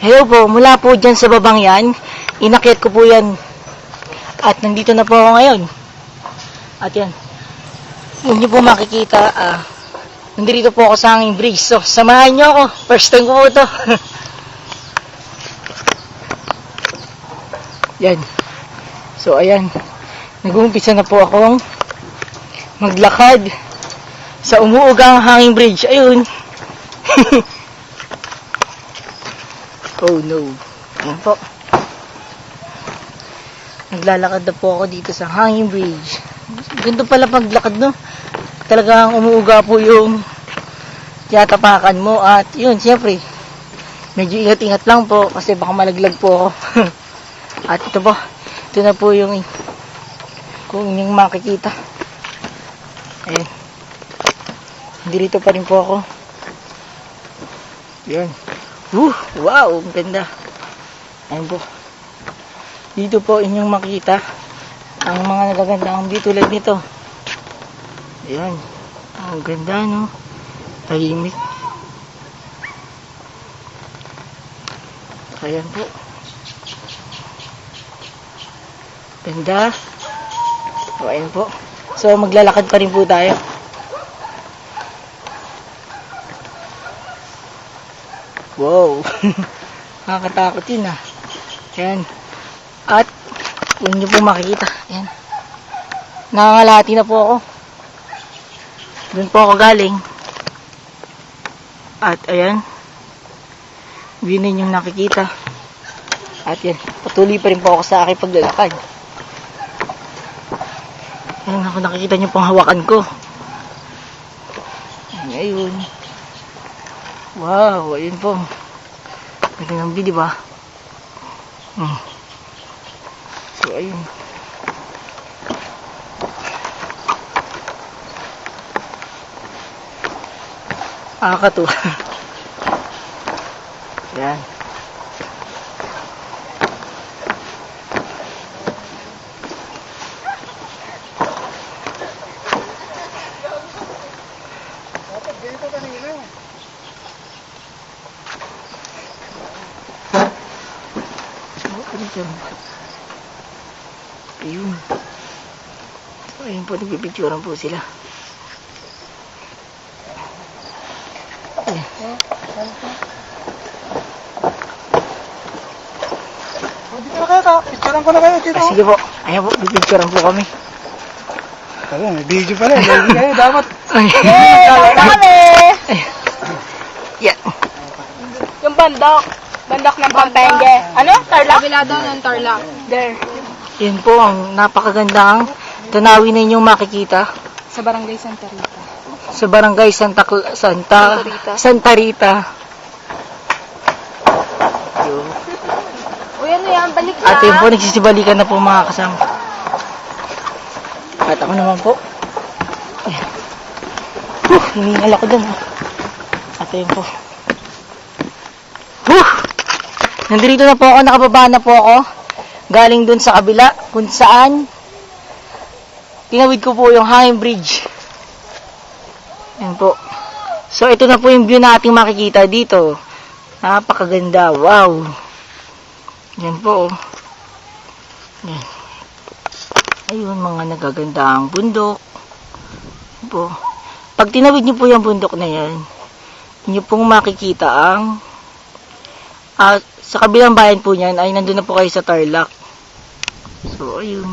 Hello po, mula po dyan sa babang yan, inakyat ko po yan. At nandito na po ako ngayon. At yan, yun nyo po makikita, nandito po ako sa hanging bridge. So, samahan nyo ako. First time ko po ito. Yan. So, ayan. Nag-uumpisa na po akong maglakad sa umuugang hanging bridge. Ayun. Oh no. Ayan po. Naglalakad na po ako dito sa hanging bridge. Ganito pala paglakad, no? Talagang umuuga po yung tiyatapakan mo. At yun, siyempre, medyo ingat-ingat lang po kasi baka malaglag po ako. At ito po, ito na po yung kung inyong makikita. Ayan. Dirito pa rin po ako. Yan. Wow, ang ganda. Ayan po. Dito po inyong makita ang mga nagagandang view tulad nito. Ayan. Ang ganda, no? Tahimik. Ayan po. Ganda. So, ayan po. So, maglalakad pa rin po tayo. Wow. Nakakatakot yun, Ayan. At, yun nyo po makikita. Ayan. Nangangalati na po ako. Doon po ako galing. At, ayan. View na yung nakikita. At, yan. Patuloy pa rin po ako sa aking paglalakad. Ayan, ako nakikita nyo pong hawakan ko. Ayun. Wow, ayun po. Ganda ng view, diba? So, ayun. Nakakatuwa. Yan. Dito kanina. Ayun. So, ayun po, nagpipicturean po sila. Ayan. Dito na kayo, picturean ko na kayo dito. Sige po. Ayan po, pipicturean po kami. Tara, may video pala. Hindi kayo dapat. Kami! Yeah. Yung bandok. Bandok ng Pampenge. Ano? Tarlac? Kabila daw ng Tarlac. There. Yan po ang napakagandang tanawin na inyong makikita Sa Barangay Santa Rita. sa barangay Santa Rita. Yun. Uy, ano yan? Balik na. At yun po, nagsisibalikan na po mga kasama. At ako naman po. Ayan. Hiningal ako dun. At yun po. Nandito na po ako, nakababa na po ako. Galing dun sa kabila, kung saan tinawid ko po yung hanging bridge. Ayan po. So, ito na po yung view na ating makikita dito. Napakaganda. Wow. Yan po. Yan. Ayun, mga nagagandang bundok. Yan po. Pag tinawid niyo po yung bundok na yan, niyo pong makikita ang sa kabilang bayan po niyan ay nandun na po kayo sa Tarlac. So, ayun.